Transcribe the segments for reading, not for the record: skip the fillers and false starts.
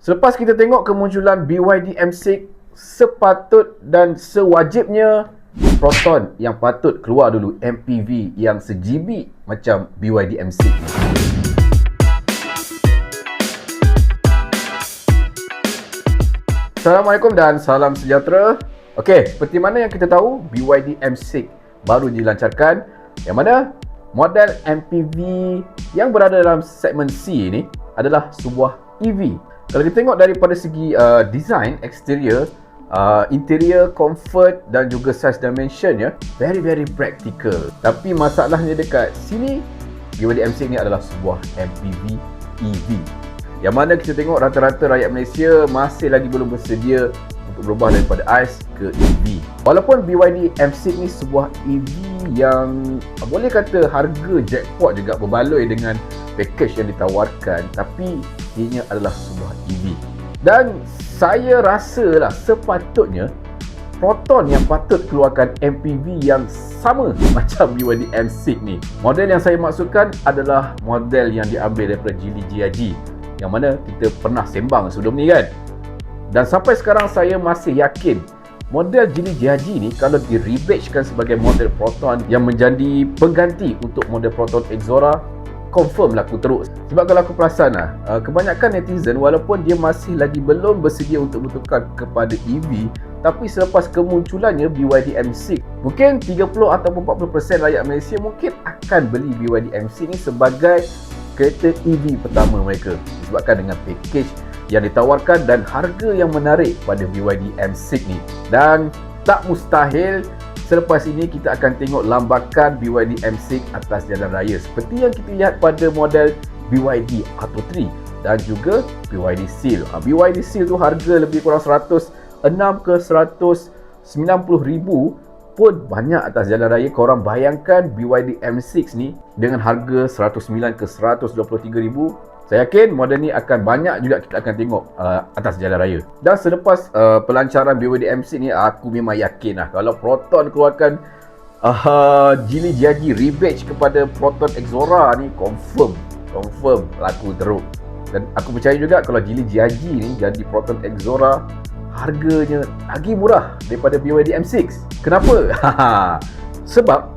Selepas kita tengok kemunculan BYD M6, sepatut dan sewajibnya Proton yang patut keluar dulu MPV yang se-GB macam BYD M6. Assalamualaikum dan salam sejahtera. Okey, seperti mana yang kita tahu, BYD M6 baru dilancarkan, yang mana model MPV yang berada dalam segmen C ini adalah sebuah EV. Kalau kita tengok daripada segi design, exterior, interior, comfort dan juga size dimension ya, very practical. Tapi masalahnya dekat sini, BYD M6 ni adalah sebuah MPV EV. Yang mana kita tengok rata-rata rakyat Malaysia masih lagi belum bersedia untuk berubah daripada ICE ke EV. Walaupun BYD M6 ni sebuah EV yang boleh kata harga jackpot juga berbaloi dengan package yang ditawarkan, tapi ianya adalah sebuah EV. Dan saya rasalah sepatutnya Proton yang patut keluarkan MPV yang sama macam BYD M6 ni. Model yang saya maksudkan adalah model yang diambil daripada Geely GIG, yang mana kita pernah sembang sebelum ni kan. Dan sampai sekarang saya masih yakin model Geely GIG ni kalau di-rebatchkan sebagai model Proton yang menjadi pengganti untuk model Proton Exora, confirm laku teruk. Sebab kalau aku perasan kebanyakan netizen walaupun dia masih lagi belum bersedia untuk bertukar kepada EV, tapi selepas kemunculannya BYD M6, mungkin 30 ataupun 40% rakyat Malaysia mungkin akan beli BYD M6 ni sebagai kereta EV pertama mereka, disebabkan dengan package yang ditawarkan dan harga yang menarik pada BYD M6 ni. Dan tak mustahil selepas ini kita akan tengok lambakan BYD M6 atas jalan raya seperti yang kita lihat pada model BYD Atto 3 dan juga BYD Seal. BYD Seal tu harga lebih kurang 106 ke 190 ribu pun banyak atas jalan raya. Korang bayangkan BYD M6 ni dengan harga 109 ke 123 ribu. Saya yakin model ni akan banyak juga kita akan tengok atas jalan raya. Dan selepas pelancaran BYD M6 ni, aku memang yakin lah kalau Proton keluarkan Geely GIG rebatch kepada Proton Exora ni, confirm laku teruk. Dan aku percaya juga kalau Geely GIG ni jadi Proton Exora, harganya lagi murah daripada BYD M6. Kenapa? Sebab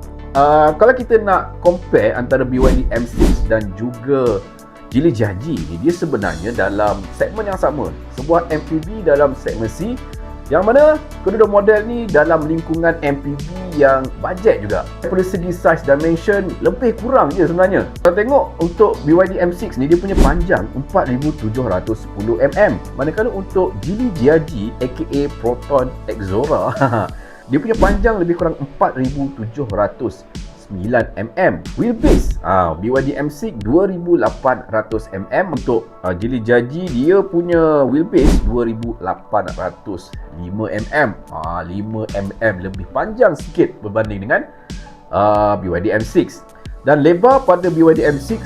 kalau kita nak compare antara BYD M6 dan juga Geely GIG ni, dia sebenarnya dalam segmen yang sama, sebuah MPV dalam segmen C, yang mana kedua model ni dalam lingkungan MPV yang bajet juga. Daripada segi size dimension lebih kurang je sebenarnya. Kalau tengok untuk BYD M6 ni, dia punya panjang 4710 mm, manakala untuk Geely GIG aka Proton Exora dia punya panjang lebih kurang 4709 mm. Wheelbase BYD M6 2800 mm. Untuk Geely GIG dia punya wheelbase 2805 mm. 5 mm lebih panjang sikit berbanding dengan BYD M6. Dan lebar pada BYD M6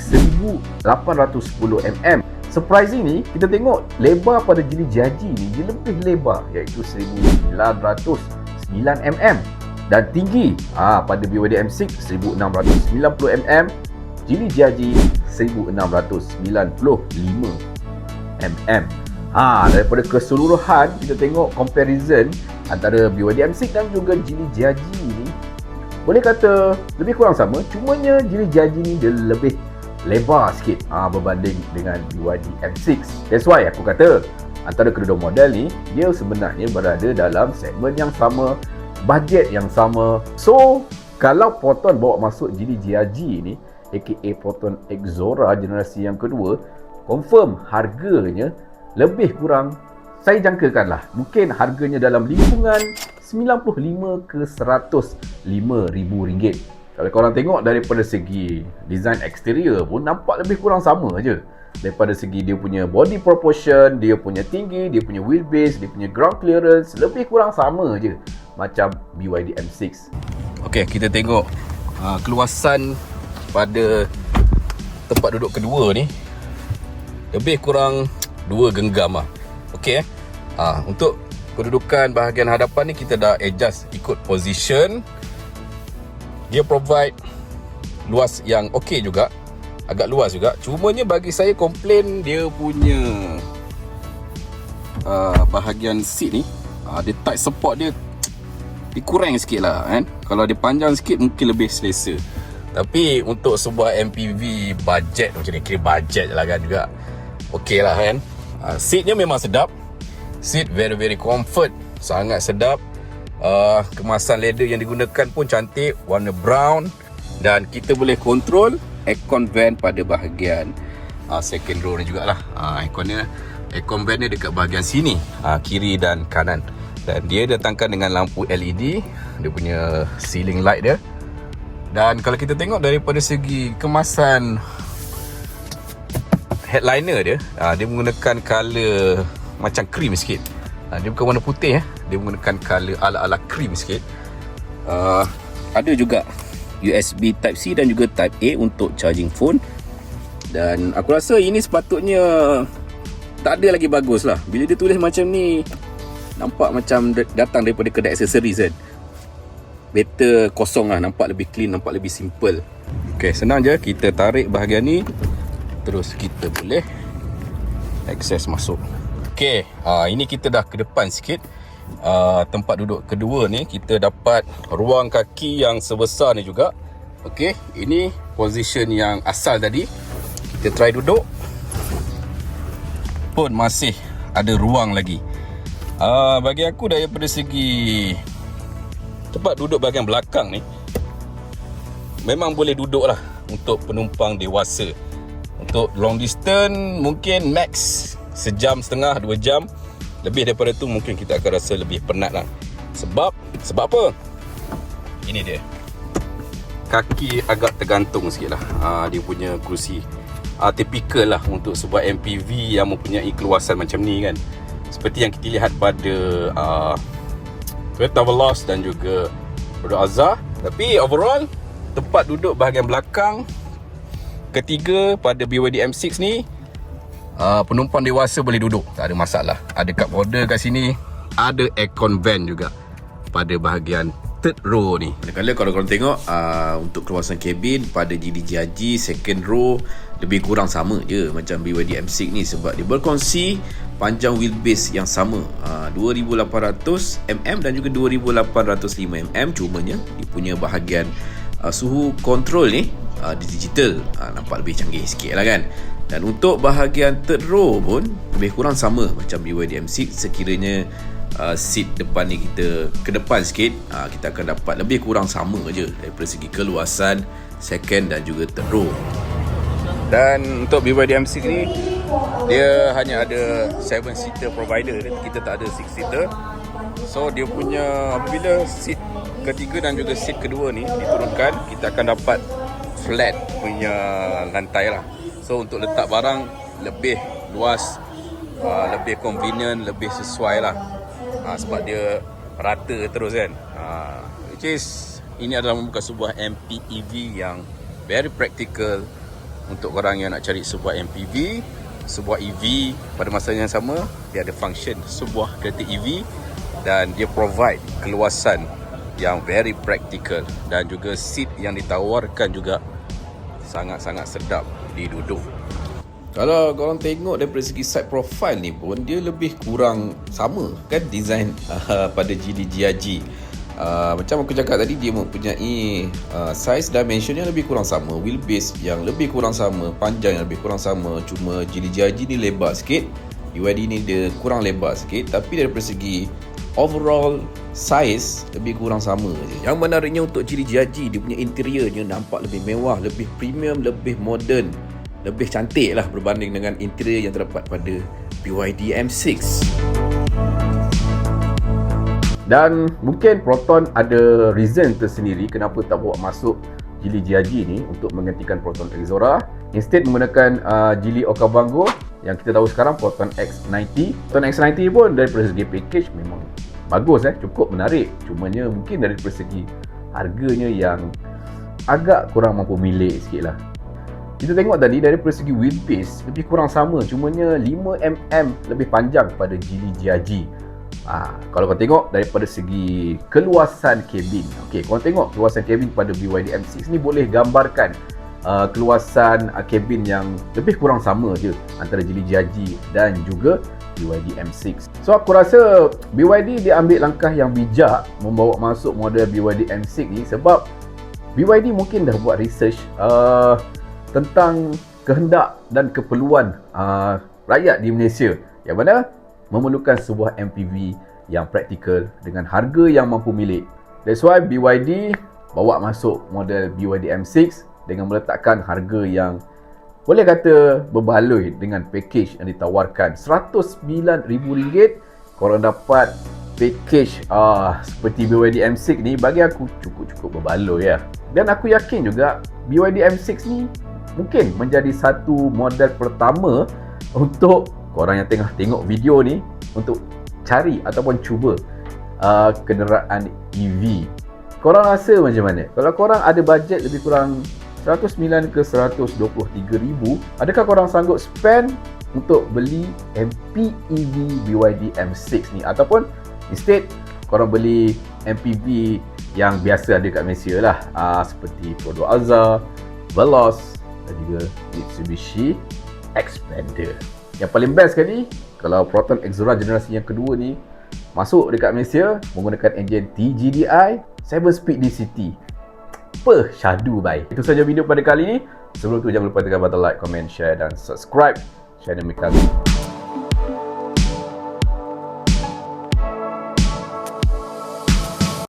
1810 mm. Surprisingly, kita tengok lebar pada Geely GIG ni dia lebih lebar, iaitu 1909 mm. Dan tinggi pada BYD M6 1690 mm, Geely GIG 1695 mm. Daripada keseluruhan kita tengok comparison antara BYD M6 dan juga Geely GIG ni, boleh kata lebih kurang sama, cumanya Geely GIG ni dia lebih lebar sikit berbanding dengan BYD M6. That's why aku kata antara kedua model ni dia sebenarnya berada dalam segmen yang sama, bajet yang sama. So kalau Proton bawa masuk Geely GIG ni aka Proton Exora generasi yang kedua, confirm harganya lebih kurang, saya jangkakan lah, mungkin harganya dalam lingkungan 95 ke 105 ribu ringgit. Kalau korang tengok daripada segi design exterior pun nampak lebih kurang sama je. Daripada segi dia punya body proportion, dia punya tinggi, dia punya wheelbase, dia punya ground clearance, lebih kurang sama je macam BYD M6. Okey, kita tengok keluasan pada tempat duduk kedua ni lebih kurang 2 genggam lah. Okey, untuk kedudukan bahagian hadapan ni kita dah adjust ikut position. Dia provide luas yang okey juga, agak luas juga. Cumanya bagi saya komplain dia punya bahagian seat ni, dia tight support dia kurang sikit lah kan. Kalau dia panjang sikit mungkin lebih selesa. Tapi untuk sebuah MPV budget macam ni, kira budget lah kan juga, okey lah kan. Seatnya memang sedap. Seat very comfort, sangat sedap. Kemasan leather yang digunakan pun cantik, warna brown. Dan kita boleh kontrol aircon vent pada bahagian second row ni jugalah. Aircon vent dia dekat bahagian sini, kiri dan kanan. Dan dia datangkan dengan lampu LED, dia punya ceiling light dia. Dan kalau kita tengok daripada segi kemasan headliner dia, dia menggunakan color macam cream sikit. Dia bukan warna putih, dia menggunakan color ala-ala cream sikit. Ada juga USB Type-C dan juga Type-A untuk charging phone. Dan aku rasa ini sepatutnya tak ada lagi bagus lah. Bila dia tulis macam ni, nampak macam datang daripada kedai aksesoris kan. Better kosong lah, nampak lebih clean, nampak lebih simple. Okay, senang je, kita tarik bahagian ni, terus kita boleh akses masuk. Okay, ini kita dah ke depan sikit. Tempat duduk kedua ni, kita dapat ruang kaki yang sebesar ni juga. Okay, ini position yang asal tadi. Kita try duduk, pun masih ada ruang lagi. Bagi aku daripada segi tempat duduk bahagian belakang ni, memang boleh duduk lah untuk penumpang dewasa. Untuk long distance mungkin max sejam setengah, 2 jam. Lebih daripada tu mungkin kita akan rasa lebih penat lah. Sebab apa? Ini dia, kaki agak tergantung sikit lah. Dia punya kerusi typical lah untuk sebuah MPV yang mempunyai keluasan macam ni kan. Seperti yang kita lihat pada Toyota Veloz dan juga Toyota Azza. Tapi overall, tempat duduk bahagian belakang ketiga pada BYD M6 ni, penumpang dewasa boleh duduk, tak ada masalah. Ada cup holder kat sini, ada aircon vent juga pada bahagian third row ni. Kadang-kadang kalau korang tengok untuk keluasan kabin pada GD-GRG second row lebih kurang sama je macam BYD M6 ni, sebab dia berkongsi panjang wheelbase yang sama, 2800mm dan juga 2805mm. Cumanya dia punya bahagian suhu kontrol ni digital, nampak lebih canggih sikit lah kan. Dan untuk bahagian third row pun lebih kurang sama macam BYD M6. Sekiranya seat depan ni kita ke depan sikit, kita akan dapat lebih kurang sama je daripada segi keluasan second dan juga third row. Dan untuk BYD M6 ni, dia hanya ada 7-seater provider, kita tak ada 6-seater. So dia punya, apabila seat ketiga dan juga seat kedua ni diturunkan, kita akan dapat flat punya lantai lah. So untuk letak barang lebih luas, lebih convenient, lebih sesuai lah. Sebab dia rata terus kan. Which is, ini adalah membuka sebuah MPEV yang very practical untuk orang yang nak cari sebuah MPV, sebuah EV pada masa yang sama. Dia ada function sebuah kereta EV dan dia provide keluasan yang very practical, dan juga seat yang ditawarkan juga sangat-sangat sedap diduduk. Kalau korang tengok daripada segi side profile ni pun, dia lebih kurang sama kan design pada GD-GRG. Macam aku cakap tadi, dia mempunyai size dimension yang lebih kurang sama, wheelbase yang lebih kurang sama, panjang yang lebih kurang sama. Cuma GD-GRG ni lebar sikit, BYD ni dia kurang lebar sikit. Tapi daripada segi overall size lebih kurang sama je. Yang menariknya untuk GD-GRG, dia punya interiornya nampak lebih mewah, lebih premium, lebih modern, lebih cantik lah berbanding dengan interior yang terdapat pada BYD M6. Dan mungkin Proton ada reason tersendiri kenapa tak bawa masuk Geely GRG ni untuk menggantikan Proton Exora. Instead menggunakan Geely Okavango yang kita tahu sekarang, Proton X90. Proton X90 pun daripada segi package memang bagus, cukup menarik. Cumanya mungkin daripada segi harganya yang agak kurang mampu milik sikit lah. Kita tengok tadi daripada segi wheelbase lebih kurang sama, cumanya 5mm lebih panjang pada Geely GRG. Kalau kau tengok daripada segi keluasan kabin, okey, kau tengok keluasan kabin pada BYD M6 ni boleh gambarkan keluasan kabin yang lebih kurang sama je antara Geely GRG dan juga BYD M6. So aku rasa BYD dia ambil langkah yang bijak membawa masuk model BYD M6 ni sebab BYD mungkin dah buat research tentang kehendak dan keperluan rakyat di Malaysia yang mana memerlukan sebuah MPV yang praktikal dengan harga yang mampu milik. That's why BYD bawa masuk model BYD M6 dengan meletakkan harga yang boleh kata berbaloi dengan package yang ditawarkan. RM109,000 korang dapat package seperti BYD M6 ni, bagi aku cukup berbaloi ya. Dan aku yakin juga BYD M6 ni mungkin menjadi satu model pertama untuk korang yang tengah tengok video ni untuk cari ataupun cuba kenderaan EV. Korang rasa macam mana? Kalau korang ada bajet lebih kurang 109 ke 123 ribu, adakah korang sanggup spend untuk beli MPEV BYD M6 ni, ataupun instead korang beli MPV yang biasa ada kat Malaysia lah, seperti Polo Alza, Veloz dan juga Mitsubishi Xpander. Yang paling best sekali, kalau Proton Exora generasi yang kedua ni masuk dekat Malaysia menggunakan enjin TGDI 7-speed DCT. Syadu bye. Itu saja video pada kali ini. Sebelum tu jangan lupa tekan button like, comment, share dan subscribe channel kami.